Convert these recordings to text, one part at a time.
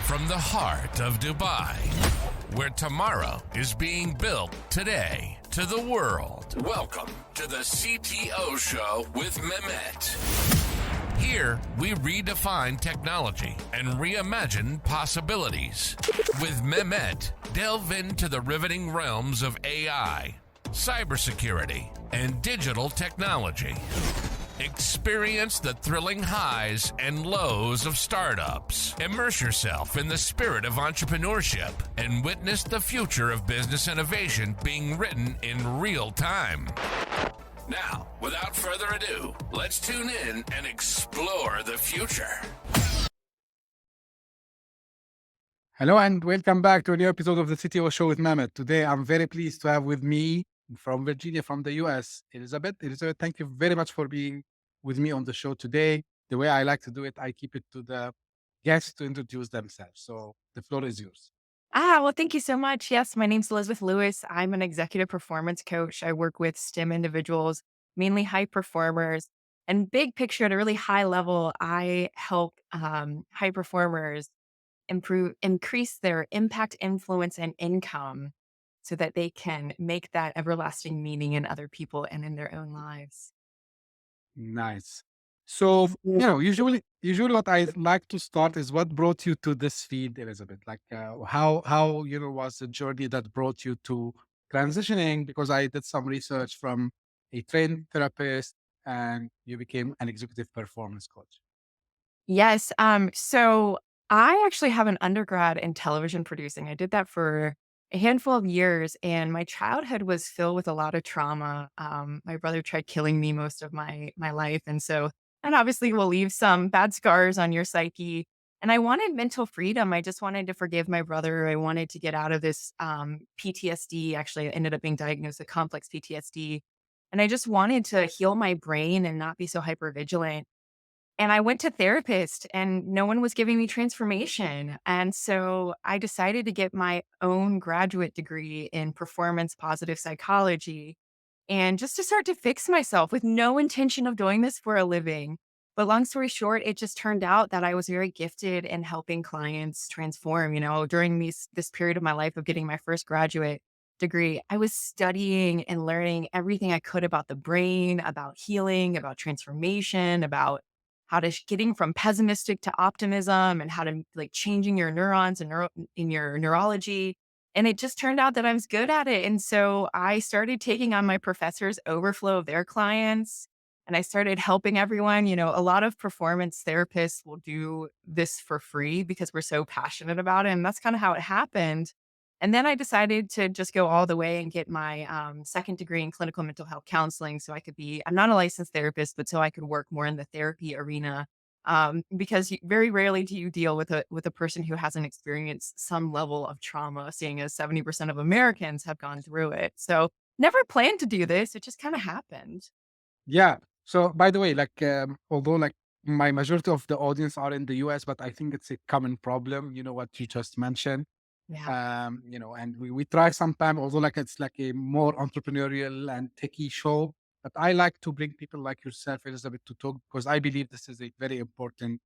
from the heart of Dubai, where tomorrow is being built today, to the world. Welcome to the CTO Show with Mehmet. Here, we redefine technology and reimagine possibilities. With Mehmet, delve into the riveting realms of AI, cybersecurity, and digital technology. Experience the thrilling highs and lows of startups. Immerse yourself in the spirit of entrepreneurship and witness the future of business innovation being written in real time. Now, without further ado, let's tune in and explore the future. Hello and welcome back to a new episode of the CTO Show with Mehmet. Today, I'm very pleased to have with me from Virginia, from the US, Elizabeth. Elizabeth, thank you very much for being with me on the show today. The way I like to do it, I keep it to the guests to introduce themselves. So the floor is yours. Well, thank you so much. Yes, my name's Elizabeth Lewis. I'm an executive performance coach. I work with STEM individuals, mainly high performers. And big picture at a really high level, I help high performers increase their impact, influence, and income so that they can make that everlasting meaning in other people and in their own lives. Nice. So, usually what I like to start is what brought you to this field, Elizabeth? Like, how was the journey that brought you to transitioning? Because I did some research from a trained therapist and you became an executive performance coach. Yes. So I actually have an undergrad in television producing. I did that for a handful of years, and my childhood was filled with a lot of trauma. My brother tried killing me most of my life, and so that obviously will leave some bad scars on your psyche. And I wanted mental freedom. I just wanted to forgive my brother. I wanted to get out of this PTSD. Actually, I ended up being diagnosed with complex PTSD, and I just wanted to heal my brain and not be so hyper vigilant. And I went to therapist and no one was giving me transformation. And so I decided to get my own graduate degree in performance positive psychology and just to start to fix myself with no intention of doing this for a living. But long story short, it just turned out that I was very gifted in helping clients transform. During this period of my life of getting my first graduate degree, I was studying and learning everything I could about the brain, about healing, about transformation, about how to getting from pessimistic to optimism and how to like changing your neurons and in your neurology. And it just turned out that I was good at it. And so I started taking on my professors' overflow of their clients and I started helping everyone. A lot of performance therapists will do this for free because we're so passionate about it. And that's kind of how it happened. And then I decided to just go all the way and get my second degree in clinical mental health counseling. So I'm not a licensed therapist, but so I could work more in the therapy arena. Because very rarely do you deal with a person who hasn't experienced some level of trauma, seeing as 70% of Americans have gone through it. So never planned to do this. It just kind of happened. Yeah. So by the way, although my majority of the audience are in the US, but I think it's a common problem, what you just mentioned. Yeah. And we try sometime, although it's like a more entrepreneurial and techie show, but I like to bring people like yourself, Elizabeth, to talk because I believe this is a very important,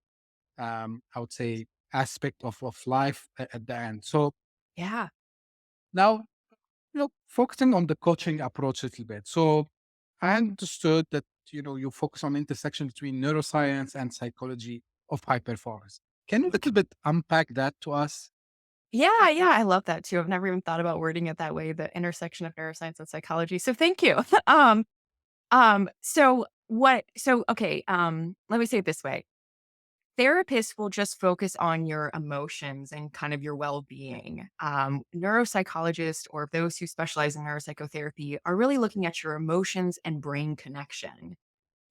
I would say, aspect of life at the end. So Yeah. now, focusing on the coaching approach a little bit. So I understood that, you focus on intersection between neuroscience and psychology of high performance. Can you a little bit unpack that to us? Yeah, yeah, I love that too. I've never even thought about wording it that way, the intersection of neuroscience and psychology. So thank you. Okay, let me say it this way. Therapists will just focus on your emotions and kind of your well-being. Neuropsychologists or those who specialize in neuropsychotherapy are really looking at your emotions and brain connection.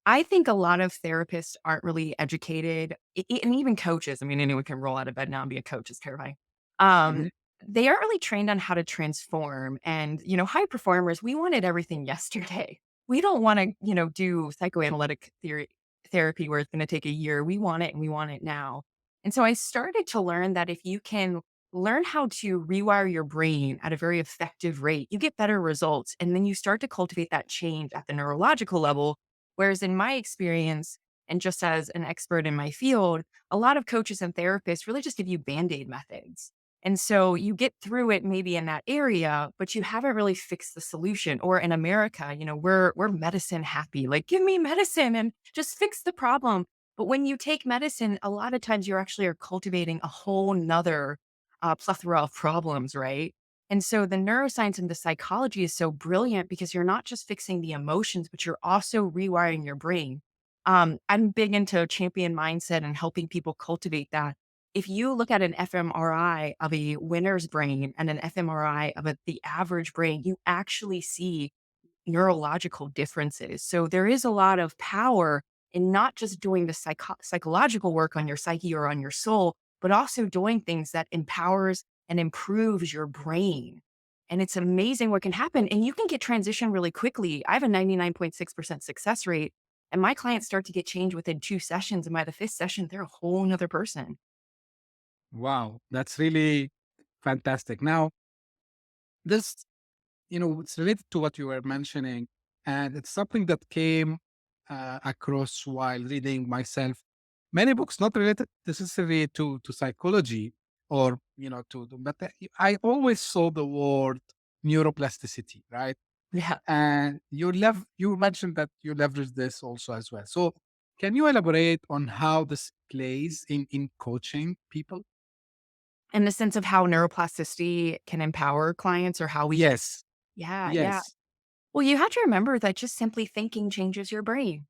I think a lot of therapists aren't really educated, and even coaches. I mean, anyone can roll out of bed now and be a coach. It's terrifying. Um, Mhm. they aren't really trained on how to transform. And, high performers, we wanted everything yesterday. We don't want to, do psychoanalytic therapy where it's going to take a year. We want it and we want it now. And so I started to learn that if you can learn how to rewire your brain at a very effective rate, you get better results. And then you start to cultivate that change at the neurological level. Whereas in my experience, And just as an expert in my field, a lot of coaches and therapists really just give you band-aid methods. And so you get through it maybe in that area, but you haven't really fixed the solution. Or in America, we're medicine happy. Like, give me medicine and just fix the problem. But when you take medicine, a lot of times you actually are cultivating a whole nother plethora of problems, right? And so the neuroscience and the psychology is so brilliant because you're not just fixing the emotions, but you're also rewiring your brain. I'm big into champion mindset and helping people cultivate that. If you look at an fMRI of a winner's brain and an fMRI of the average brain, you actually see neurological differences. So there is a lot of power in not just doing the psychological work on your psyche or on your soul, but also doing things that empowers and improves your brain. And it's amazing what can happen. And you can get transition really quickly. I have a 99.6% success rate, and my clients start to get change within 2 sessions. And by the fifth session, they're a whole nother person. Wow, that's really fantastic. Now, this, it's related to what you were mentioning, and it's something that came across while reading myself many books, not related necessarily to psychology or but I always saw the word neuroplasticity, right? Yeah. And you mentioned that you leverage this also as well. So, can you elaborate on how this plays in coaching people? In the sense of how neuroplasticity can empower clients or how we can. Yes, Yeah. Yeah. yes. Well, you have to remember that just simply thinking changes your brain.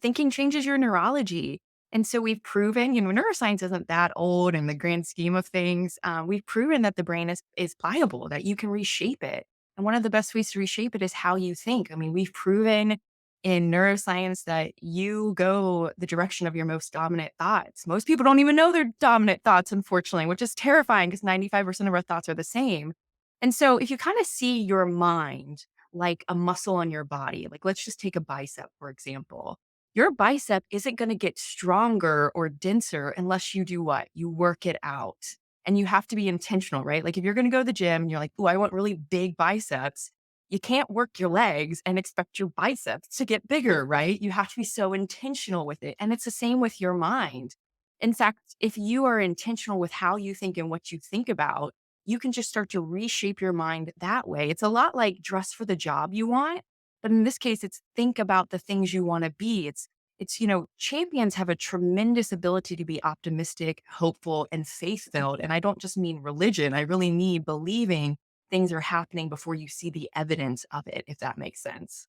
Thinking changes your neurology. And so we've proven, neuroscience isn't that old in the grand scheme of things. We've proven that the brain is pliable, that you can reshape it. And one of the best ways to reshape it is how you think. I mean, we've proven in neuroscience that you go the direction of your most dominant thoughts. Most people don't even know their dominant thoughts, unfortunately, which is terrifying because 95% of our thoughts are the same. And so if you kind of see your mind like a muscle on your body. Like, let's just take a bicep, for example. Your bicep isn't going to get stronger or denser unless you do what? You work it out. And you have to be intentional, right? Like, if you're going to go to the gym and you're like, oh, I want really big biceps, you can't work your legs and expect your biceps to get bigger, right? You have to be so intentional with it. And it's the same with your mind. In fact, if you are intentional with how you think and what you think about, you can just start to reshape your mind that way. It's a lot like dress for the job you want, but in this case, it's think about the things you want to be. Champions have a tremendous ability to be optimistic, hopeful, and faith filled. And I don't just mean religion, I really mean believing things are happening before you see the evidence of it, if that makes sense.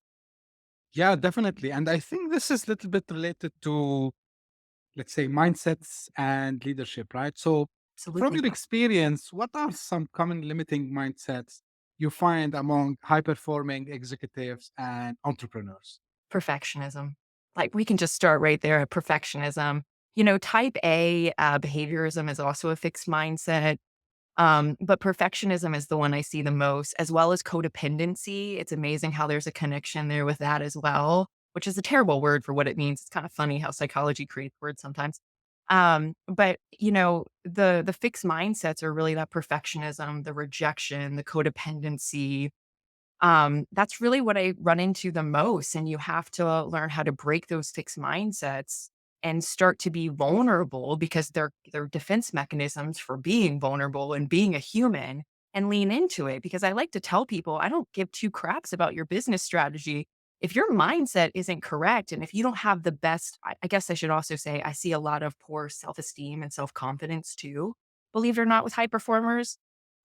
Yeah, definitely. And I think this is a little bit related to, let's say, mindsets and leadership, right? So, from Absolutely. your experience, what are some common limiting mindsets you find among high performing executives and entrepreneurs? Perfectionism. Like, we can just start right there at perfectionism. Type A behaviorism is also a fixed mindset. But perfectionism is the one I see the most, as well as codependency. It's amazing how there's a connection there with that as well, which is a terrible word for what it means. It's kind of funny how psychology creates words sometimes. But the fixed mindsets are really that perfectionism, the rejection, the codependency, that's really what I run into the most. And you have to learn how to break those fixed mindsets and start to be vulnerable because they're defense mechanisms for being vulnerable and being a human, and lean into it. Because I like to tell people, I don't give two craps about your business strategy. If your mindset isn't correct, and if you don't have the best, I guess I should also say, I see a lot of poor self esteem and self confidence too, believe it or not, with high performers.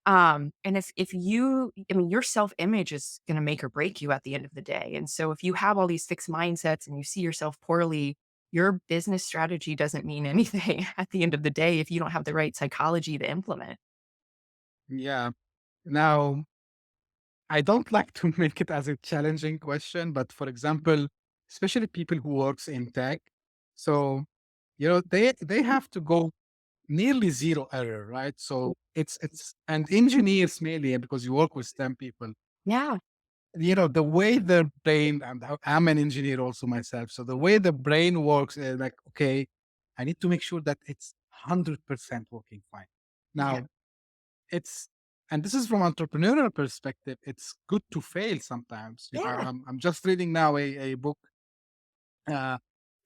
And if you, I mean, your self-image is going to make or break you at the end of the day. And so if you have all these fixed mindsets and you see yourself poorly, your business strategy doesn't mean anything at the end of the day if you don't have the right psychology to implement. Yeah. Now, I don't like to make it as a challenging question, but for example, especially people who works in tech, so they have to go nearly zero error, right? So it's and engineers mainly because you work with STEM people. Yeah. The way their brain, and I'm an engineer also myself, so the way the brain works is like, okay, I need to make sure that it's 100% working fine. Yeah. Now, it's and this is from entrepreneurial perspective, it's good to fail sometimes. Yeah. I'm just reading now a book uh,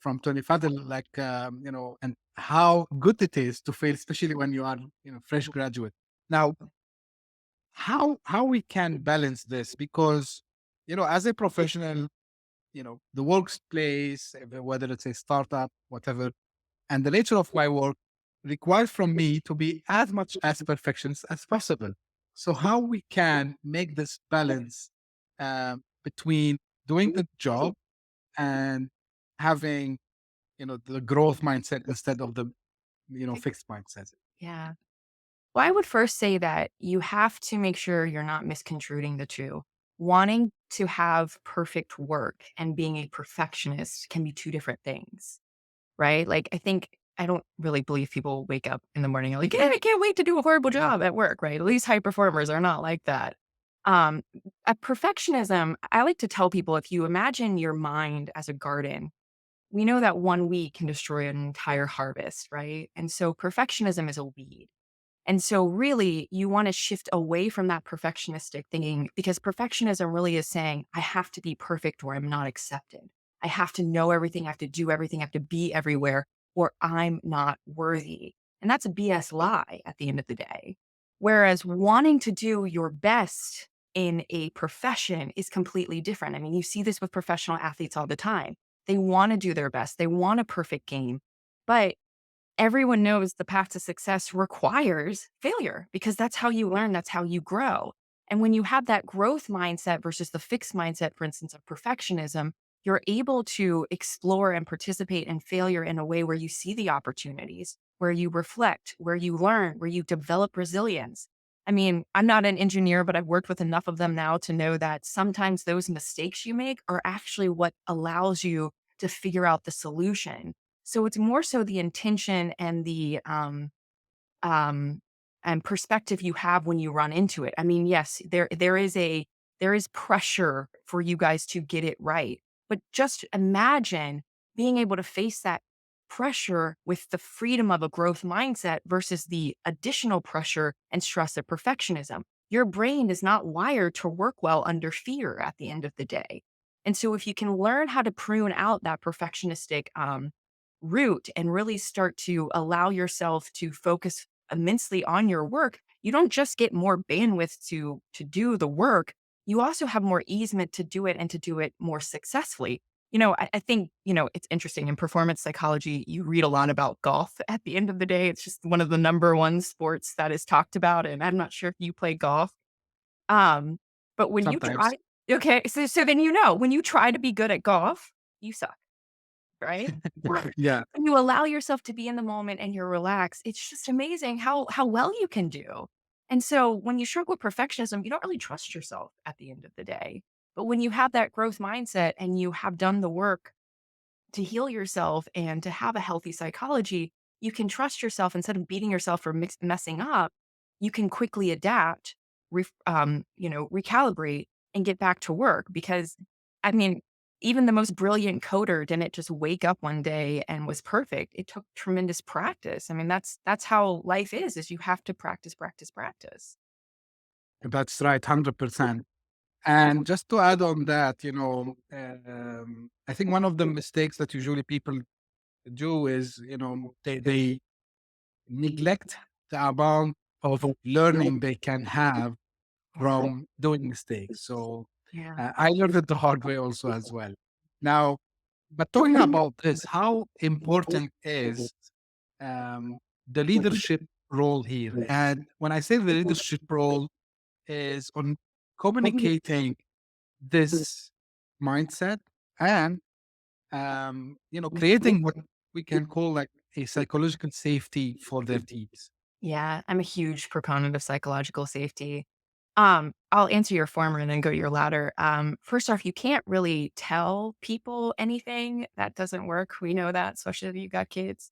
from 25, like, and how good it is to fail, especially when you are, fresh graduate. Now, how we can balance this? Because, as a professional, the workplace, whether it's a startup, whatever, and the nature of my work requires from me to be as much as perfectionist as possible. So how we can make this balance between doing the job and having, the growth mindset instead of the, fixed mindset. Yeah. Well, I would first say that you have to make sure you're not misconstruing the two. Wanting to have perfect work and being a perfectionist can be two different things, right? Like, I don't really believe people wake up in the morning and like, "Yeah, I can't wait to do a horrible job at work," right? At least high performers are not like that. Um, a perfectionism, I like to tell people, if you imagine your mind as a garden, we know that 1 weed can destroy an entire harvest, right? And so perfectionism is a weed. And so really you want to shift away from that perfectionistic thinking, because perfectionism really is saying, I have to be perfect or I'm not accepted. I have to know everything. I have to do everything. I have to be everywhere or I'm not worthy. And that's a BS lie at the end of the day. Whereas wanting to do your best in a profession is completely different. I mean, you see this with professional athletes all the time. They want to do their best. They want a perfect game, but everyone knows the path to success requires failure because that's how you learn, that's how you grow. And when you have that growth mindset versus the fixed mindset, for instance, of perfectionism, you're able to explore and participate in failure in a way where you see the opportunities, where you reflect, where you learn, where you develop resilience. I mean, I'm not an engineer, but I've worked with enough of them now to know that sometimes those mistakes you make are actually what allows you to figure out the solution. So it's more so the intention and the um and perspective you have when you run into it. I mean, yes, there is pressure for you guys to get it right. But just imagine being able to face that pressure with the freedom of a growth mindset versus the additional pressure and stress of perfectionism. Your brain is not wired to work well under fear at the end of the day. And so if you can learn how to prune out that perfectionistic root and really start to allow yourself to focus immensely on your work, you don't just get more bandwidth to do the work, you also have more easement to do it and to do it more successfully. I think, it's interesting in performance psychology, you read a lot about golf. At the end of the day, it's just one of the number one sports that is talked about. And I'm not sure if you play golf. Um, but when you Sometimes. try, okay, so then when you try to be good at golf, you suck, right? Yeah, When you allow yourself to be in the moment and you're relaxed, it's just amazing how well you can do. And so when you struggle with perfectionism, you don't really trust yourself at the end of the day. But when you have that growth mindset and you have done the work to heal yourself and to have a healthy psychology, you can trust yourself instead of beating yourself for messing up. You can quickly adapt, recalibrate, and get back to work. Because, I mean, even the most brilliant coder didn't just wake up one day and was perfect. It took tremendous practice. I mean, that's how life is you have to practice, practice, practice. that's right, 100%. And just to add on that, I think one of the mistakes that usually people do is, they neglect the amount of learning they can have from doing mistakes. So Yeah. I learned it the hard way also as well. Now, but talking about this, how important is um, the leadership role here? And when I say the leadership role is on communicating this mindset and creating what we can call like a psychological safety for their teams. Yeah, I'm a huge proponent of psychological safety. I'll answer your former and then go to your latter. First off, you can't really tell people anything. That doesn't work. We know that, especially if you got kids.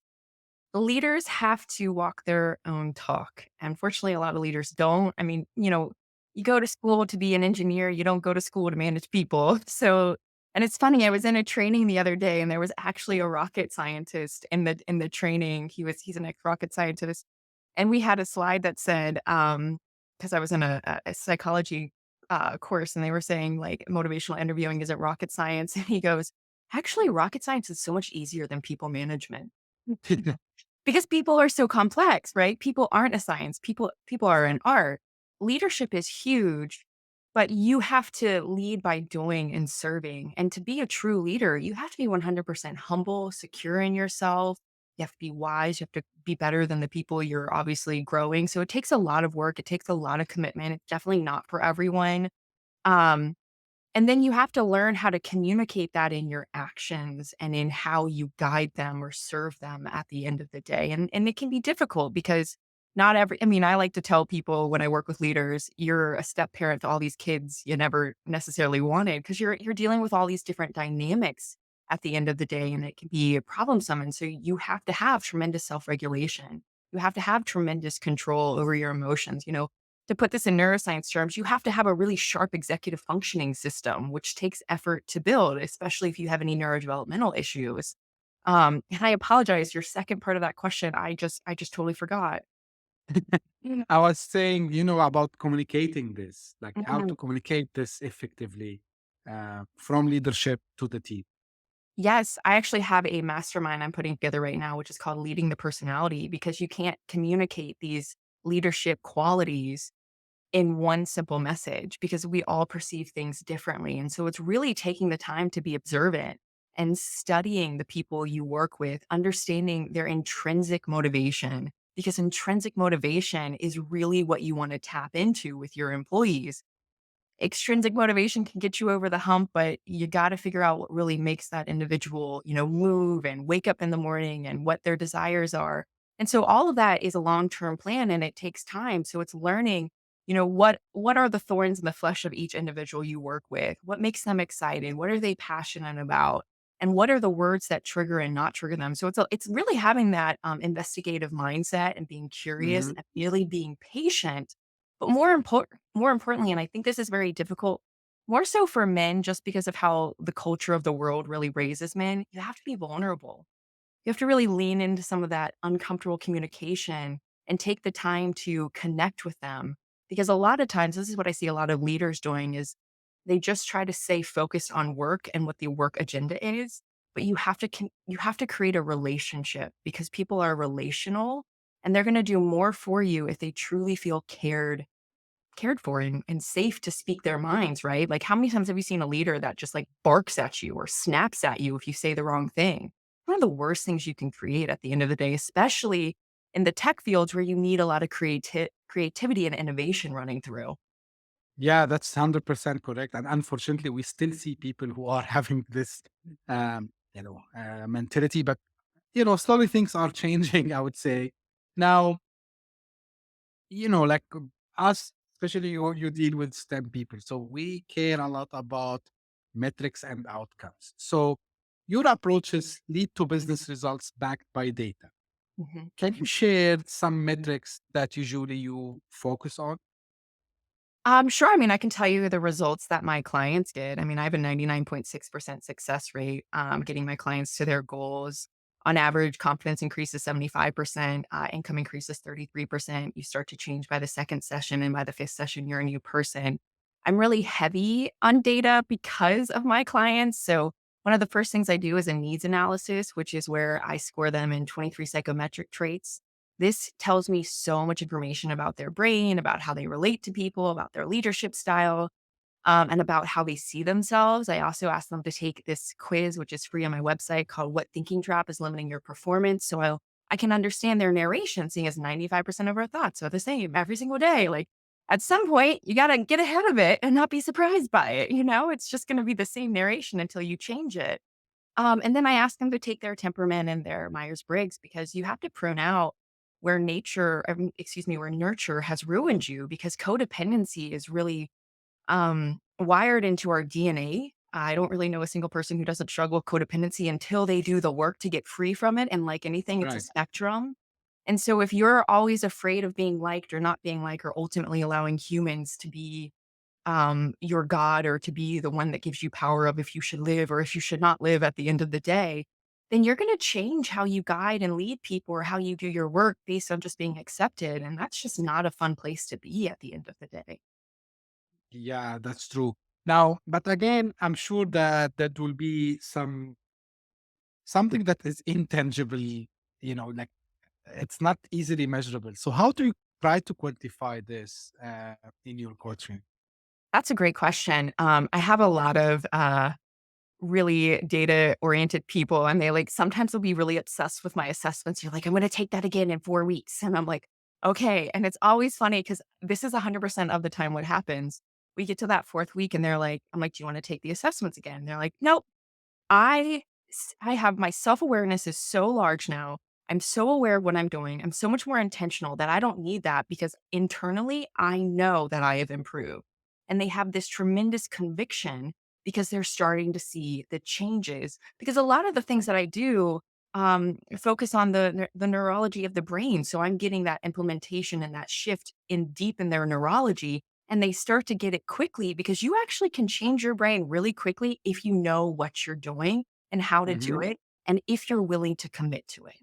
Leaders have to walk their own talk. Unfortunately, a lot of leaders don't. I mean, you go to school to be an engineer, you don't go to school to manage people. So, and it's funny, I was in a training the other day and there was actually a rocket scientist in the training. He's an ex-rocket scientist. And we had a slide that said, because I was in a psychology course and they were saying like motivational interviewing isn't rocket science. And he goes, Actually, rocket science is so much easier than people management. Because people are so complex, right? People aren't a science. People are an art. Leadership is huge, but you have to lead by doing and serving. And to be a true leader, you have to be 100% humble, secure in yourself. You have to be wise. You have to be better than the people you're obviously growing. So it takes a lot of work. It takes a lot of commitment. It's definitely not for everyone. Um, and then you have to learn how to communicate that in your actions and in how you guide them or serve them at the end of the day. And it can be difficult because not every I mean, I like to tell people when I work with leaders, you're a step parent to all these kids you never necessarily wanted because you're dealing with all these different dynamics at the end of the day and it can be problemsome. And so you have to have tremendous self-regulation. You have to have tremendous control over your emotions. To put this in neuroscience terms, you have to have a really sharp executive functioning system, which takes effort to build, especially if you have any neurodevelopmental issues. And I apologize, your second part of that question, I just totally forgot. I was saying, about communicating this, like how Mhm. to communicate this effectively from leadership to the team. Yes, I actually have a mastermind I'm putting together right now, which is called Leading the Personality, because you can't communicate these leadership qualities in one simple message because we all perceive things differently. And so it's really taking the time to be observant and studying the people you work with, understanding their intrinsic motivation, because intrinsic motivation is really what you want to tap into with your employees. Extrinsic motivation can get you over the hump, but you got to figure out what really makes that individual, move and wake up in the morning and what their desires are. And so all of that is a long-term plan and it takes time. So it's learning, what are the thorns in the flesh of each individual you work with? What makes them excited? What are they passionate about? And what are the words that trigger and not trigger them? So it's really having that investigative mindset and being curious Hmm. and really being patient, but more importantly, and I think this is very difficult, more so for men, just because of how the culture of the world really raises men, you have to be vulnerable. You have to really lean into some of that uncomfortable communication and take the time to connect with them. Because a lot of times, this is what I see a lot of leaders doing is they just try to stay focused on work and what the work agenda is. But you have to create a relationship because people are relational and they're going to do more for you if they truly feel cared for and safe to speak their minds, right? Like, how many times have you seen a leader that just like barks at you or snaps at you if you say the wrong thing? One of the worst things you can create at the end of the day, especially in the tech fields where you need a lot of creativity and innovation running through. Yeah, that's 100% correct. And unfortunately, we still see people who are having this, mentality. But, slowly things are changing, I would say. Now, like us, especially you deal with STEM people. So we care a lot about metrics and outcomes. So your approaches lead to business results backed by data. Mhm. Can you share some metrics that usually you focus on? Sure. I mean, I can tell you the results that my clients get. I mean, I have a 99.6% success rate getting my clients to their goals. On average, confidence increases 75%, income increases 33%. You start to change by the second session, and by the fifth session, you're a new person. I'm really heavy on data because of my clients. So, one of the first things I do is a needs analysis, which is where I score them in 23 psychometric traits. This tells me so much information about their brain, about how they relate to people, about their leadership style, and about how they see themselves. I also ask them to take this quiz, which is free on my website, called What Thinking Trap is Limiting Your Performance. So I can understand their narration, seeing as 95% of our thoughts are the same every single day. Like, at some point, you got to get ahead of it and not be surprised by it. It's just going to be the same narration until you change it. And then I ask them to take their temperament and their Myers Briggs because you have to prune out where nurture has ruined you because codependency is really wired into our DNA. I don't really know a single person who doesn't struggle with codependency until they do the work to get free from it. And like anything, it's a Right. spectrum. And so if you're always afraid of being liked or not being liked, or ultimately allowing humans to be your God or to be the one that gives you power of if you should live or if you should not live at the end of the day, then you're going to change how you guide and lead people or how you do your work based on just being accepted. And that's just not a fun place to be at the end of the day. Yeah, that's true. Now, but again, I'm sure that will be some something that is intangible, like it's not easily measurable. So how do you try to quantify this in your coaching? That's a great question. I have a lot of really data oriented people, and they like sometimes they'll be really obsessed with my assessments. You're like, I'm going to take that again in 4 weeks. And I'm like, okay. And it's always funny because this is 100% of the time what happens. We get to that fourth week and they're like, I'm like, do you want to take the assessments again? And they're like, nope. I have my self-awareness is so large now. I'm so aware of what I'm doing. I'm so much more intentional that I don't need that because internally I know that I have improved. And they have this tremendous conviction because they're starting to see the changes. Because a lot of the things that I do focus on the neurology of the brain. So I'm getting that implementation and that shift in deep in their neurology, and they start to get it quickly because you actually can change your brain really quickly if you know what you're doing and how to do Hmm. it, and if you're willing to commit to it.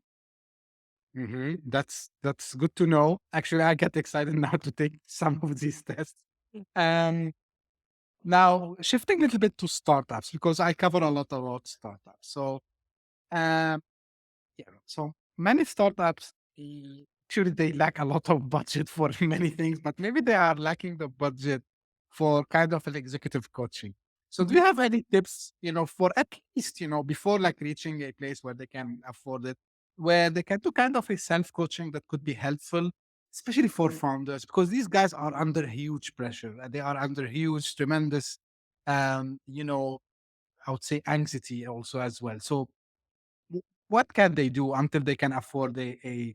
Hmm. That's good to know. Actually, I get excited now to take some of these tests. Um, Now shifting a little bit to startups because I cover a lot about startups. So um, yeah. So many startups, actually, they lack a lot of budget for many things, but maybe they are lacking the budget for kind of an executive coaching. So, do Mhm. you have any tips, for at least, before like reaching a place where they can afford it, where they can do kind of a self coaching that could be helpful, especially for founders, because these guys are under huge pressure. They are under huge, tremendous, um, you know, I would say anxiety also as well. So, what can they do until they can afford a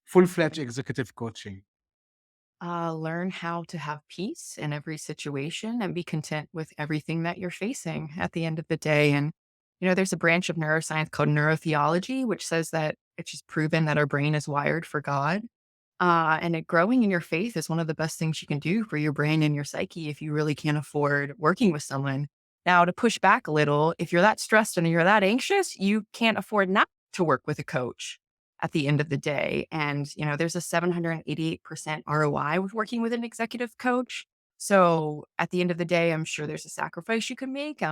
full-fledged executive coaching? Learn how to have peace in every situation and be content with everything that you're facing at the end of the day. And, there's a branch of neuroscience called neurotheology, which says that it's just proven that our brain is wired for God. And growing in your faith is one of the best things you can do for your brain and your psyche if you really can't afford working with someone. Now, to push back a little, if you're that stressed and you're that anxious, you can't afford not to work with a coach at the end of the day. And, there's a 788% ROI with working with an executive coach. So at the end of the day, I'm sure there's a sacrifice you can make. I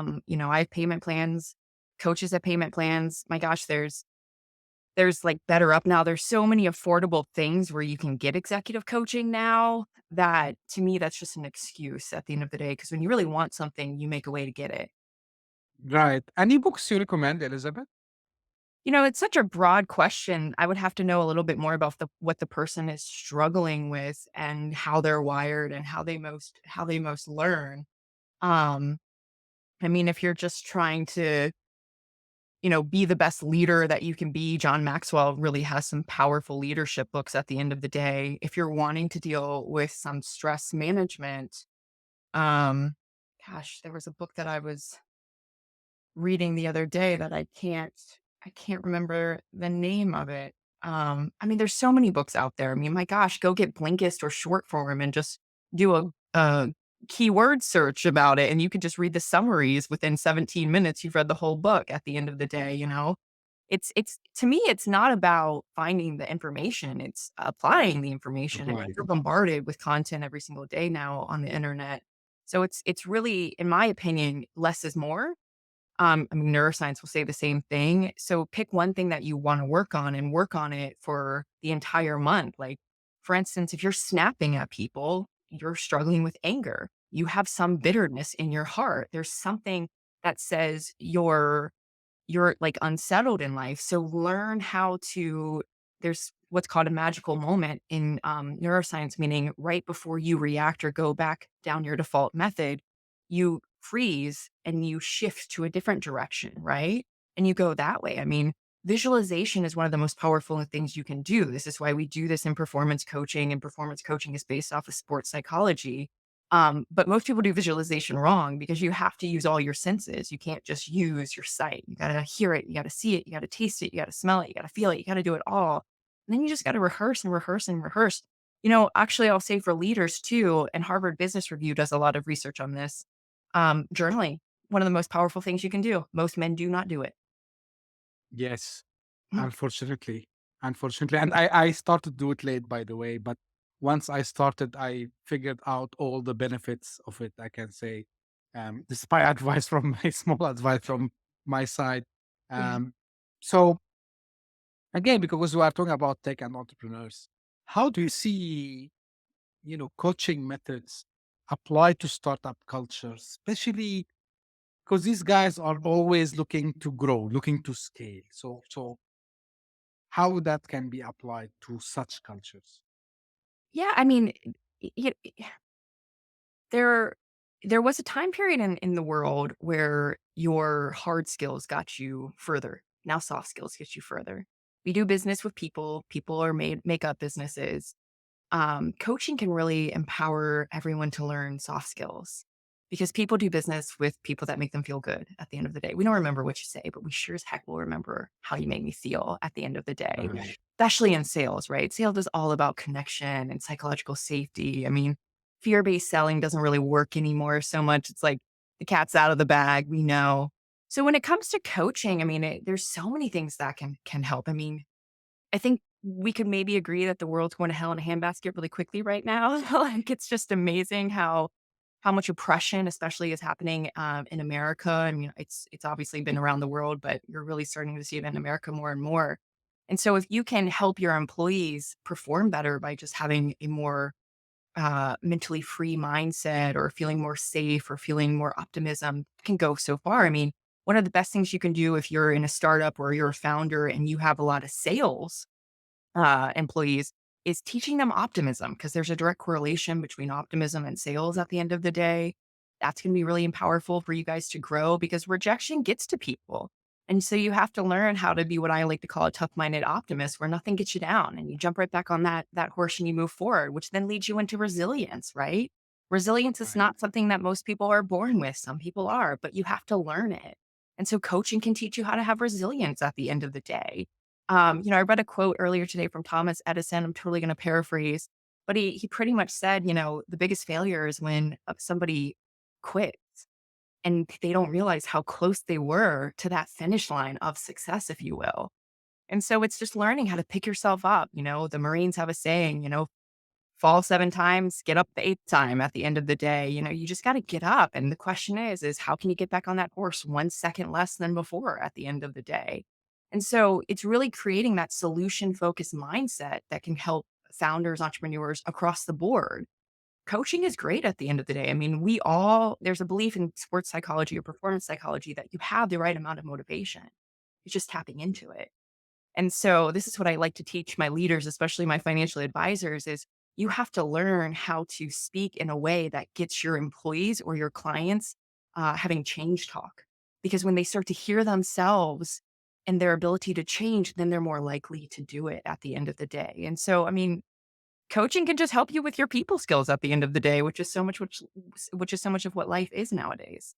have payment plans, coaches have payment plans. My gosh, there's like Better Up now. There's so many affordable things where you can get executive coaching now that to me, that's just an excuse at the end of the day. Cause when you really want something, you make a way to get it. Right. Any books you recommend, Elizabeth? It's such a broad question. I would have to know a little bit more about what the person is struggling with and how they're wired and how they most learn. Um, I mean, if you're just trying to, be the best leader that you can be, John Maxwell really has some powerful leadership books at the end of the day. If you're wanting to deal with some stress management, um, gosh, there was a book that I was reading the other day that I can't remember the name of it. I mean, there's so many books out there. I mean, my gosh, go get Blinkist or short form and just do a keyword search about it, and you could just read the summaries within 17 minutes. You've read the whole book at the end of the day. It's to me, it's not about finding the information; it's applying the information. I mean, Right. you're bombarded with content every single day now on the internet, so it's really, in my opinion, less is more. I mean, neuroscience will say the same thing. So pick one thing that you want to work on and work on it for the entire month. Like, for instance, if you're snapping at people, you're struggling with anger. You have some bitterness in your heart. There's something that says you're like unsettled in life. So learn how to, there's what's called a magical moment in neuroscience, meaning right before you react or go back down your default method, you freeze and you shift to a different direction, right? And you go that way. I mean, visualization is one of the most powerful things you can do. This is why we do this in performance coaching, and performance coaching is based off of sports psychology. But most people do visualization wrong because you have to use all your senses. You can't just use your sight. You got to hear it. You got to see it. You got to taste it. You got to smell it. You got to feel it. You got to do it all. And then you just got to rehearse and rehearse and rehearse. Actually, I'll say for leaders too, and Harvard Business Review does a lot of research on this. Journaling, one of the most powerful things you can do. Most men do not do it. Yes. Mm. Unfortunately. Unfortunately. And I started to do it late, by the way, but once I started, I figured out all the benefits of it, I can say. This is my advice from my small advice from my side. Yeah. Um, so again, because we are talking about tech and entrepreneurs, how do you see, coaching methods apply to startup culture, especially because these guys are always looking to grow, looking to scale. So how that can be applied to such cultures? Yeah, I mean, y there there was a time period in the world where your hard skills got you further. Now soft skills get you further. We do business with people. People are made make up businesses. Coaching can really empower everyone to learn soft skills because people do business with people that make them feel good at the end of the day. We don't remember what you say, but we sure as heck will remember how you made me feel at the end of the day, Right. especially in sales, right? Sales is all about connection and psychological safety. I mean, fear based selling doesn't really work anymore so much. It's like the cat's out of the bag. We know. So when it comes to coaching, I mean, there's so many things that can help. I mean, I think we could maybe agree that the world's going to hell in a handbasket really quickly right now. Like, it's just amazing how much oppression, especially, is happening in America. I mean, it's obviously been around the world, but you're really starting to see it in America more and more. And so, if you can help your employees perform better by just having a more mentally free mindset, or feeling more safe, or feeling more optimism, can go so far. I mean, one of the best things you can do if you're in a startup or you're a founder and you have a lot of sales employees is teaching them optimism, because there's a direct correlation between optimism and sales at the end of the day. That's going to be really powerful for you guys to grow, because rejection gets to people. And so you have to learn how to be what I like to call a tough-minded optimist, where nothing gets you down and you jump right back on that horse and you move forward, which then leads you into resilience, right? Resilience is Right. not something that most people are born with. Some people are, but you have to learn it. And so coaching can teach you how to have resilience at the end of the day. I read a quote earlier today from Thomas Edison. I'm totally going to paraphrase, but he pretty much said, the biggest failure is when somebody quits and they don't realize how close they were to that finish line of success, if you will. And so it's just learning how to pick yourself up. The Marines have a saying, fall 7 times, get up the 8th time at the end of the day. You just gotta get up, and the question is how can you get back on that horse 1 second less than before at the end of the day? And so, it's really creating that solution-focused mindset that can help founders, entrepreneurs across the board. Coaching is great at the end of the day. I mean, there's a belief in sports psychology or performance psychology that you have the right amount of motivation. It's just tapping into it. And so this is what I like to teach my leaders, especially my financial advisors, is you have to learn how to speak in a way that gets your employees or your clients having change talk. Because when they start to hear themselves and their ability to change, then they're more likely to do it at the end of the day. And so, I mean, coaching can just help you with your people skills at the end of the day, which is so much of what life is nowadays.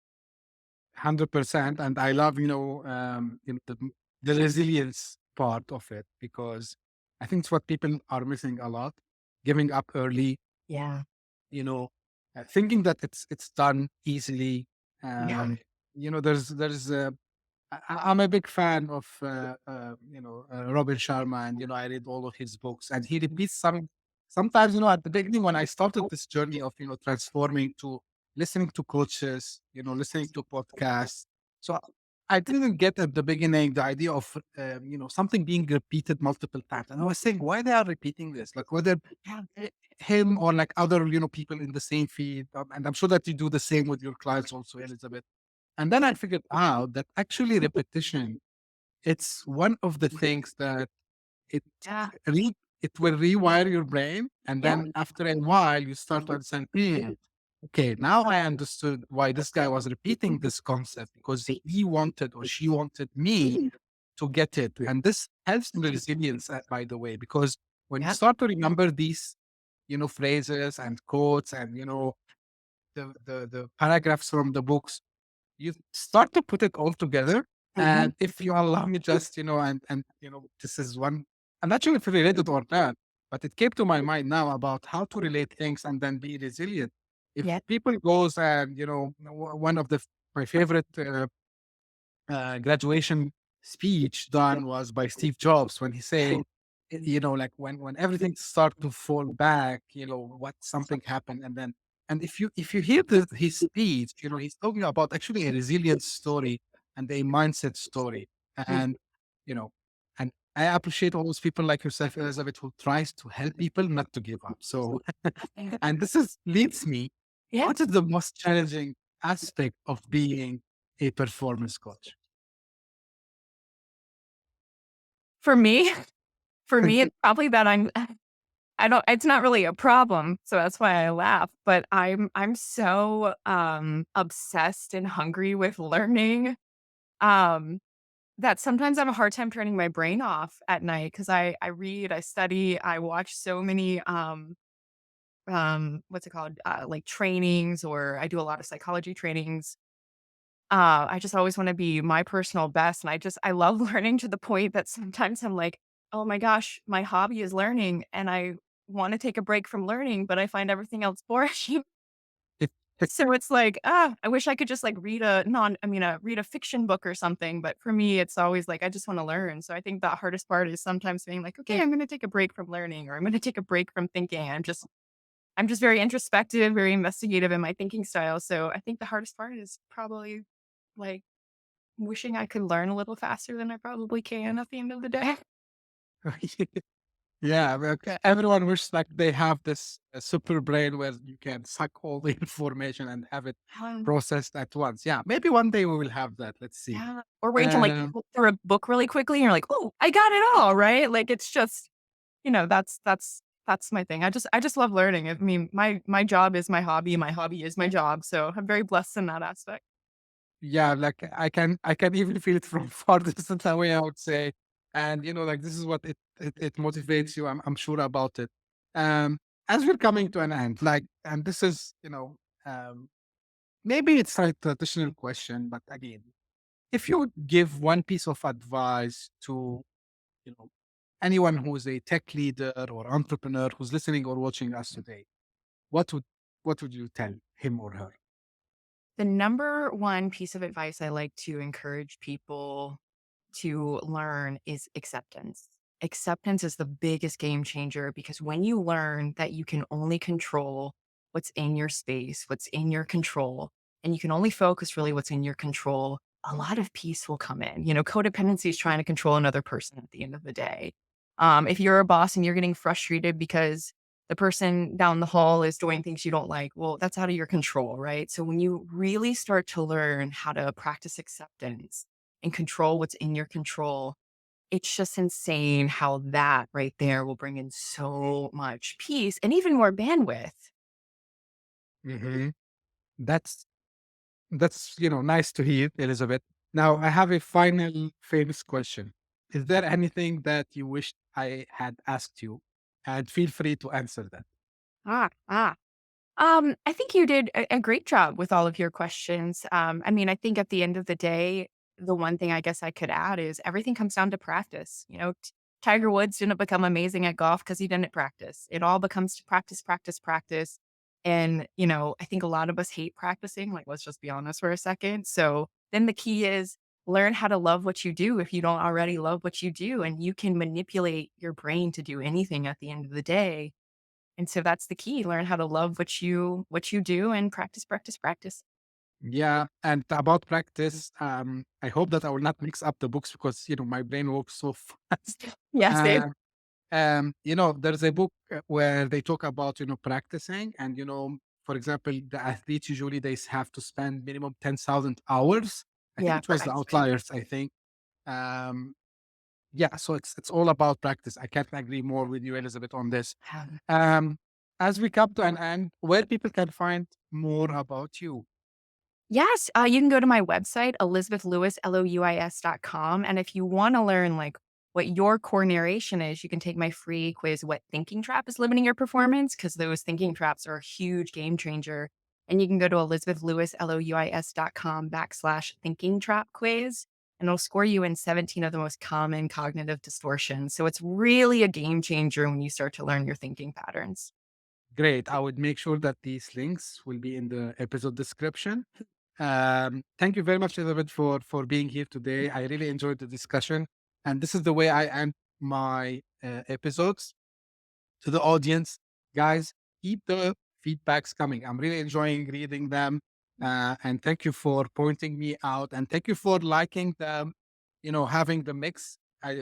100%. And I love, the resilience part of it, because I think it's what people are missing a lot, giving up early, Yeah. you know, thinking that it's done easily. Yeah. Um, there's I'm a big fan of Robin Sharma, and I read all of his books, and he repeats sometimes, at the beginning when I started this journey of transforming to listening to coaches, listening to podcasts. So I didn't get at the beginning the idea of something being repeated multiple times, and I was saying why they are repeating this, like whether Yeah. him or like other people in the same field, and I'm sure that you do the same with your clients also, Elizabeth. And then I figured out that actually repetition, it's one of the things that it Yeah. it will rewire your brain. And Yeah. then after a while, you start to understand, okay, now I understood why this guy was repeating this concept, because he wanted or she wanted me to get it. And this helps in the resilience, by the way, because when you Yeah. start to remember these, phrases and quotes and, the paragraphs from the books, you start to put it all together. Mhm. And if you allow me just, this is one, I'm not sure if you relate it or not, but it came to my mind now about how to relate things and then be resilient. If Yeah. people goes and, one of my favorite graduation speech done was by Steve Jobs, when he say, like when everything start to fall back, what something happened, and then, and if you hear his speech, he's talking about actually a resilience story and a mindset story. And, you know, and I appreciate all those people like yourself, Elizabeth, who tries to help people not to give up. So, and this is leads me, Yeah. what is the most challenging aspect of being a performance coach? For me, for me, it's probably that I don't it's not really a problem, so that's why I laugh, but I'm so, obsessed and hungry with learning, um, that sometimes I have a hard time turning my brain off at night because I read, I study, I watch so many, what's it called? Like trainings, or I do a lot of psychology trainings. I just always wanna be my personal best, and I love learning to the point that sometimes I'm like, "Oh my gosh, my hobby is learning, and I wanna take a break from learning, but I find everything else boring." So it's like, I wish I could just, like, read a fiction book or something, but for me, it's always like, I just wanna learn. So I think the hardest part is sometimes being like, "Okay, I'm gonna take a break from learning, or I'm gonna take a break from thinking." I'm just very introspective, very investigative in my thinking style, so I think the hardest part is probably, like, wishing I could learn a little faster than I probably can at the end of the day. Yeah, well, everyone wishes like they have this super brain where you can suck all the information and have it Um, processed at once. Yeah, maybe one day we will have that. Let's see. yeah, or where you can, like, Um, flip through a book really quickly and you're like, "Oh, I got it all," right? Like, it's just, that's my thing. I just love learning. I mean, my job is my hobby is my job, so I'm very blessed in that aspect. yeah, like I can even feel it from far distance away, I would say. And like this is what it motivates you. I'm sure about it. Um, as we're coming to an end, like, and this is um, maybe it's a traditional question, but again, if you would give one piece of advice to you know anyone who's a tech leader or entrepreneur who's listening or watching us today, what would what would you tell him or her? The number one piece of advice I like to encourage people to learn is acceptance. Acceptance is the biggest game changer because when you learn that you can only control what's in your space, what's in your control, and you can only focus really what's in your control, a lot of peace will come in. Codependency is trying to control another person at the end of the day. If you're a boss and you're getting frustrated because the person down the hall is doing things you don't like, well, that's out of your control, right? So when you really start to learn how to practice acceptance and control what's in your control, it's just insane how that right there will bring in so much peace and even more bandwidth. Hmm. That's nice to hear, Elizabeth. Now, I have a final famous question. Is there anything that you wish I had asked you? And feel free to answer that. Ah, ah. I think you did a great job with all of your questions. I mean, I think at the end of the day, the one thing I guess I could add is everything comes down to practice. Tiger Woods didn't become amazing at golf because he didn't practice. It all becomes to practice, practice, practice. And, I think a lot of us hate practicing. Like, let's just be honest for a second. So then the key is learn how to love what you do if you don't already love what you do. And you can manipulate your brain to do anything at the end of the day, and so that's the key. Learn how to love what you do and practice, practice, practice. Yeah, and about practice, I hope that I will not mix up the books because my brain works so fast. Yes, same. Uh, there's a book where they talk about practicing, and for example, the athletes usually have to spend minimum 10,000 hours. I think Yeah, it for was the exercise. outliers. I think. Um, yeah, so it's all about practice. I can't agree more with you, Elizabeth, on this. Um, as we come to an end, where people can find more about you. Yes, you can go to my website, elizabethlewislouis.com. And if you want to learn like what your core narration is, you can take my free quiz, What Thinking Trap is Limiting Your Performance? Because those thinking traps are a huge game changer. And you can go to elizabethlewislouis.com/thinking trap quiz. And it'll score you in 17 of the most common cognitive distortions. So it's really a game changer when you start to learn your thinking patterns. Great. I would make sure that these links will be in the episode description. Thank you very much, Elizabeth, for being here today. I really enjoyed the discussion, and this is the way I end my episodes to the audience. Guys, keep the feedbacks coming. I'm really enjoying reading them. And thank you for pointing me out. And thank you for liking the, having the mix.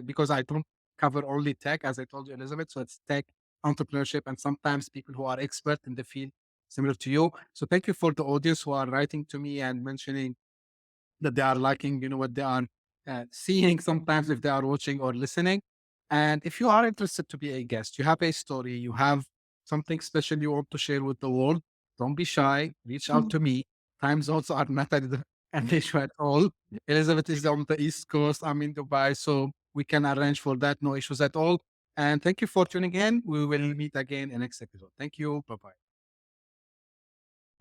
Because I don't cover only tech, as I told you, Elizabeth. So it's tech, entrepreneurship, and sometimes people who are expert in the field, similar to you. So thank you for the audience who are writing to me and mentioning that they are liking, what they are seeing sometimes if they are watching or listening. And if you are interested to be a guest, you have a story, you have something special you want to share with the world, don't be shy. Reach out to me. Time zones are not an issue at all. Elizabeth is on the East Coast. I'm in Dubai. So we can arrange for that. No issues at all. And thank you for tuning in. We will meet again in next episode. Thank you. Bye-bye.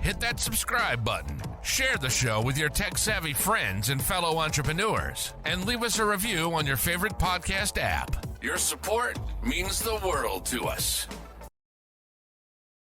Hit that subscribe button, share the show with your tech-savvy friends and fellow entrepreneurs, and leave us a review on your favorite podcast app. Your support means the world to us.